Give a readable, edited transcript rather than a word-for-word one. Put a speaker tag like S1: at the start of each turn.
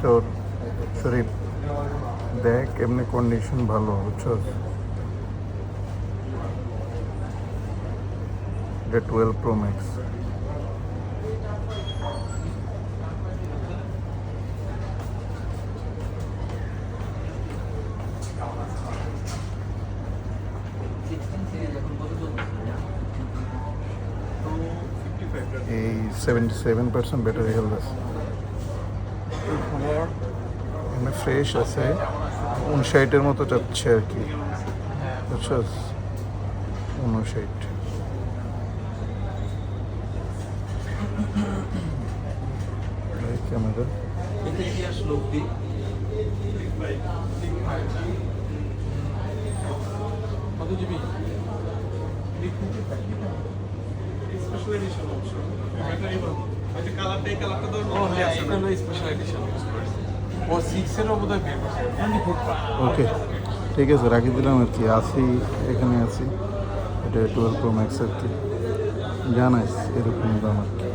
S1: তোর শরীর দেখ এমনি কন্ডিশন ভালো বুঝছো। এটা 12 Pro Max। এই 77% ব্যাটারি হেলথ আছে, এমনি ফ্রেশ আছে, 59-এর মতো যাচ্ছে আর কি বুঝছো, 59। ক্যামেরা ওকে ঠিক আছে, রাখি দিলাম আর কি। আছি এখানে আছি, এটা 12 Pro Max আর কি, জানাইস এরকম দাম আর কি।